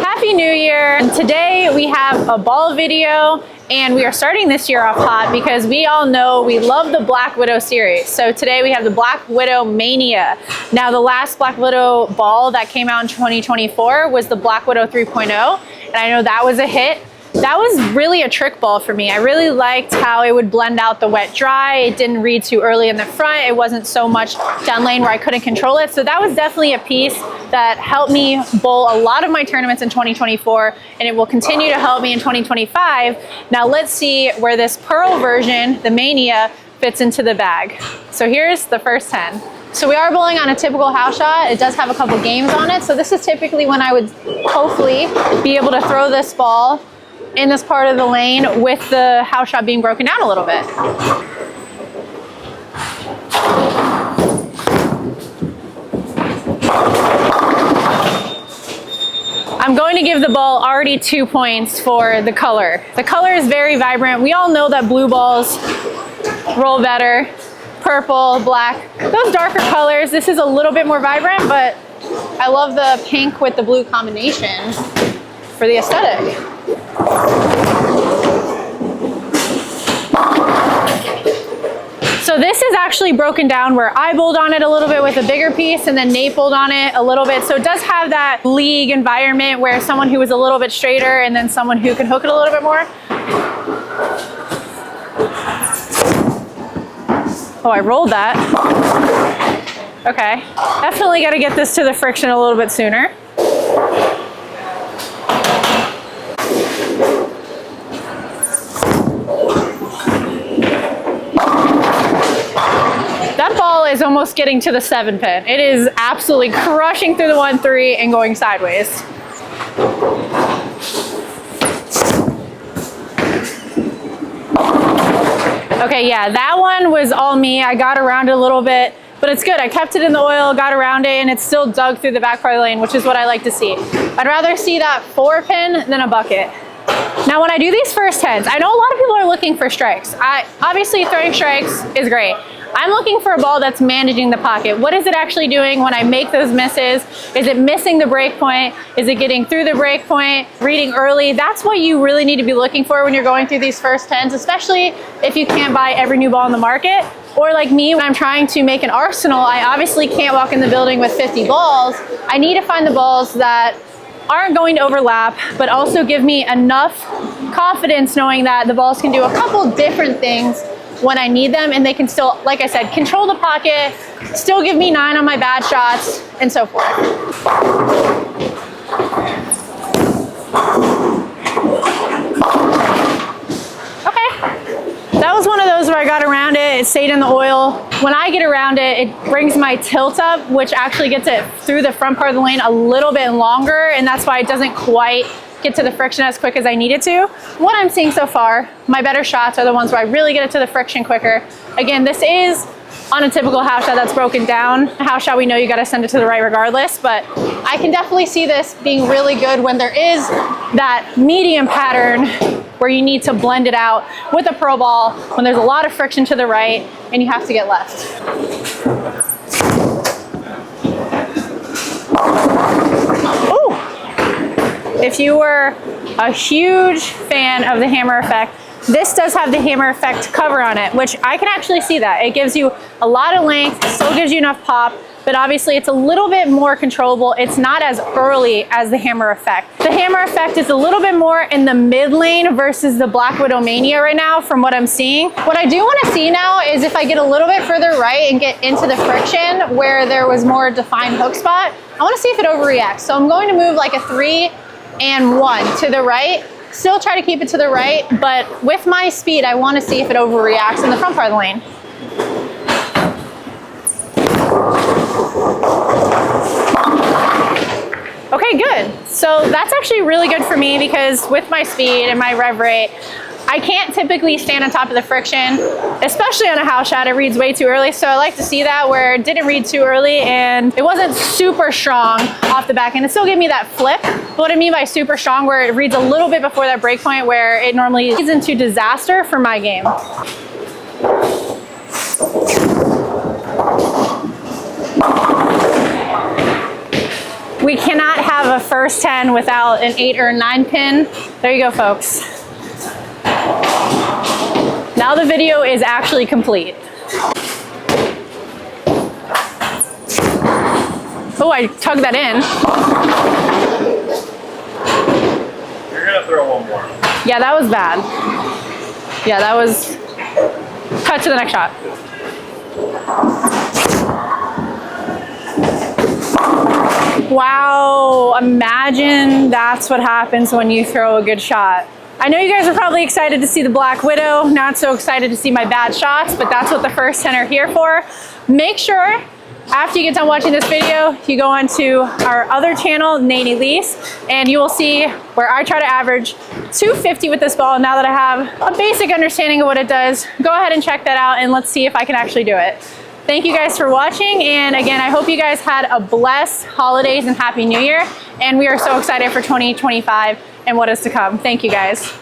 Happy New Year! And today we have a ball video, and we are starting this year off hot because we all know we love the Black Widow series. So today we have the Black Widow Mania. Now the last Black Widow ball that came out in 2024 was the Black Widow 3.0, and I know that was a hit. That was really a trick ball for me. I really liked how it would blend out the wet dry. It didn't read too early in the front. It wasn't so much down lane where I couldn't control it. So that was definitely a piece that helped me bowl a lot of my tournaments in 2024, and it will continue to help me in 2025. Now let's see where this pearl version, the Mania, fits into the bag. So here's the first 10. So we are bowling on a typical house shot. It does have a couple games on it. So this is typically when I would hopefully be able to throw this ball in this part of the lane with the house shot being broken down a little bit. I'm going to give the ball already 2 points for the color. The color is very vibrant. We all know that blue balls roll better. Purple, black, those darker colors. This is a little bit more vibrant, but I love the pink with the blue combination for the aesthetic. So this is actually broken down where I bowled on it a little bit with a bigger piece, and then Nate bowled on it a little bit. So it does have that league environment where someone who is a little bit straighter and then someone who can hook it a little bit more. Oh, I rolled that. Okay, definitely got to get this to the friction a little bit sooner. That ball is almost getting to the 7 pin. It is absolutely crushing through the 1-3 and going sideways. Okay, yeah, that one was all me. I got around it a little bit, but it's good. I kept it in the oil, got around it, and it still dug through the back part of the lane, which is what I like to see. I'd rather see that 4 pin than a bucket. Now, when I do these first 10s, I know a lot of people are looking for strikes. Obviously, throwing strikes is great. I'm looking for a ball that's managing the pocket. What is it actually doing when I make those misses? Is it missing the break point? Is it getting through the break point? Reading early? That's what you really need to be looking for when you're going through these first 10s, especially if you can't buy every new ball in the market. Or like me, when I'm trying to make an arsenal, I obviously can't walk in the building with 50 balls. I need to find the balls that aren't going to overlap, but also give me enough confidence knowing that the balls can do a couple different things when I need them, and they can still, like I said, control the pocket, still give me 9 on my bad shots, and so forth. Okay, that was one of those where I got around it, it stayed in the oil. When I get around it, it brings my tilt up, which actually gets it through the front part of the lane a little bit longer, and that's why it doesn't quite get to the friction as quick as I need it to. What I'm seeing so far, my better shots are the ones where I really get it to the friction quicker. Again, this is on a typical house shot that's broken down. A house shot, we know you gotta send it to the right regardless, but I can definitely see this being really good when there is that medium pattern where you need to blend it out with a pearl ball when there's a lot of friction to the right and you have to get left. Ooh. If you were a huge fan of the hammer effect, this does have the hammer effect cover on it, which I can actually see that. It gives you a lot of length, still gives you enough pop, but obviously it's a little bit more controllable. It's not as early as the hammer effect. The hammer effect is a little bit more in the mid lane versus the Black Widow Mania right now from what I'm seeing. What I do want to see now is if I get a little bit further right and get into the friction where there was more defined hook spot, I want to see if it overreacts. So I'm going to move like a 3 and 1 to the right. Still try to keep it to the right, but with my speed, I want to see if it overreacts in the front part of the lane. Okay, good. So that's actually really good for me because with my speed and my rev rate, I can't typically stand on top of the friction, especially on a house shot. It reads way too early. So I like to see that where it didn't read too early and it wasn't super strong off the back end. It still gave me that flip. But what I mean by super strong, where it reads a little bit before that break point where it normally leads into disaster for my game. We cannot have a first 10 without an 8 or a 9 pin. There you go, folks. Now the video is actually complete. Oh, I tugged that in. You're gonna throw one more. Yeah, that was bad. Yeah, that was... Cut to the next shot. Wow, imagine that's what happens when you throw a good shot. I know you guys are probably excited to see the Black Widow, not so excited to see my bad shots, but that's what the first 10 are here for. Make sure after you get done watching this video, you go onto our other channel, Nate Elise, and you will see where I try to average 250 with this ball. Now that I have a basic understanding of what it does, go ahead and check that out and let's see if I can actually do it. Thank you guys for watching, and again, I hope you guys had a blessed holidays and Happy New Year, and we are so excited for 2025 and what is to come. Thank you guys.